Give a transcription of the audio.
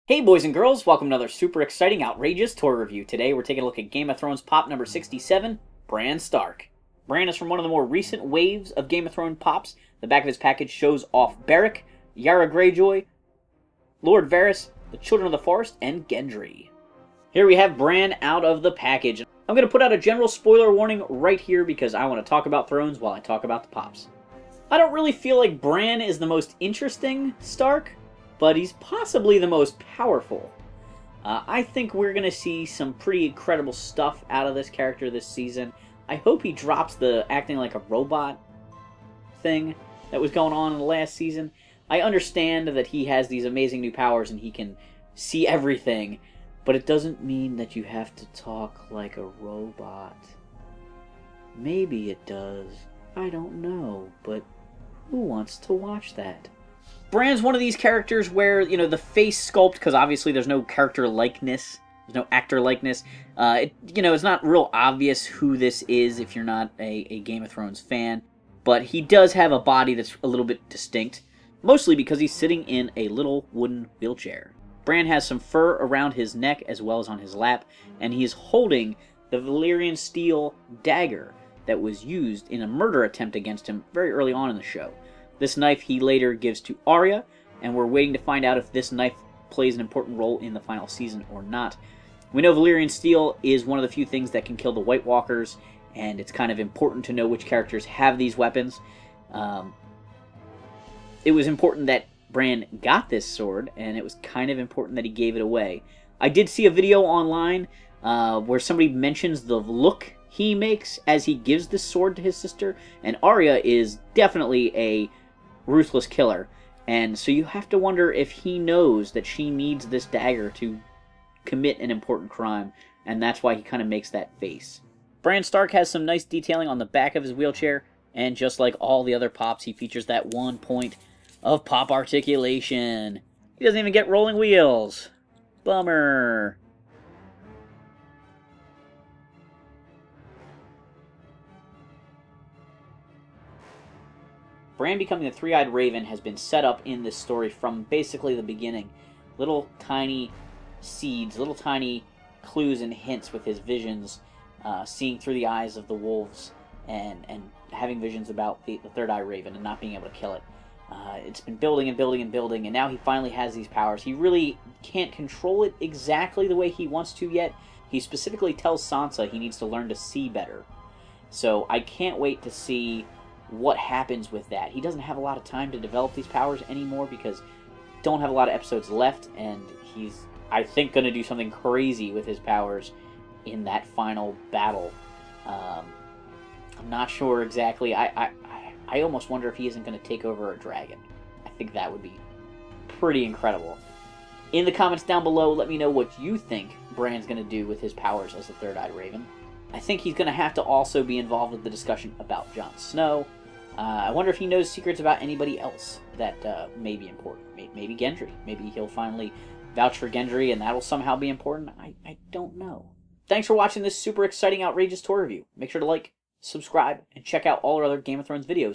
Hey boys and girls, welcome to another super exciting, outrageous toy review. Today we're taking a look at Game of Thrones Pop number 67, Bran Stark. Bran is from one of the more recent waves of Game of Thrones Pops. The back of his package shows off Beric, Yara Greyjoy, Lord Varys, the Children of the Forest, and Gendry. Here we have Bran out of the package. I'm going to put out a general spoiler warning right here because I want to talk about Thrones while I talk about the Pops. I don't really feel like Bran is the most interesting Stark, but he's possibly the most powerful. I think we're going to see some pretty incredible stuff out of this character this season. I hope he drops the acting like a robot thing that was going on in the last season. I understand that he has these amazing new powers and he can see everything, but it doesn't mean that you have to talk like a robot. Maybe it does. I don't know, but who wants to watch that? Bran's one of these characters where, you know, the face sculpt, because obviously there's no character likeness, there's no actor likeness, it's not real obvious who this is if you're not a Game of Thrones fan, but he does have a body that's a little bit distinct, mostly because he's sitting in a little wooden wheelchair. Bran has some fur around his neck as well as on his lap, and he is holding the Valyrian steel dagger that was used in a murder attempt against him very early on in the show. This knife he later gives to Arya, and we're waiting to find out if this knife plays an important role in the final season or not. We know Valyrian steel is one of the few things that can kill the White Walkers, and it's kind of important to know which characters have these weapons. It was important that Bran got this sword, and it was kind of important that he gave it away. I did see a video online where somebody mentions the look he makes as he gives this sword to his sister, and Arya is definitely a ruthless killer, and so you have to wonder if he knows that she needs this dagger to commit an important crime, and that's why he kind of makes that face. Bran Stark has some nice detailing on the back of his wheelchair, and just like all the other Pops, he features that one point of pop articulation. He doesn't even get rolling wheels. Bummer. Bran becoming the Three-Eyed Raven has been set up in this story from basically the beginning. Little tiny seeds, little tiny clues and hints with his visions, seeing through the eyes of the wolves and having visions about the Third Eye Raven and not being able to kill it. It's been building and building and building, and now he finally has these powers. He really can't control it exactly the way he wants to yet. He specifically tells Sansa he needs to learn to see better. So I can't wait to see what happens with that. He doesn't have a lot of time to develop these powers anymore because don't have a lot of episodes left, and he's, I think, going to do something crazy with his powers in that final battle. I'm not sure exactly. I almost wonder if he isn't going to take over a dragon. I think that would be pretty incredible. In the comments down below, let me know what you think Bran's going to do with his powers as the Third-Eyed Raven. I think he's going to have to also be involved with the discussion about Jon Snow. I wonder if he knows secrets about anybody else that may be important. Maybe Gendry. Maybe he'll finally vouch for Gendry and that'll somehow be important. I don't know. Thanks for watching this super exciting, outrageous toy review. Make sure to like, subscribe, and check out all our other Game of Thrones videos.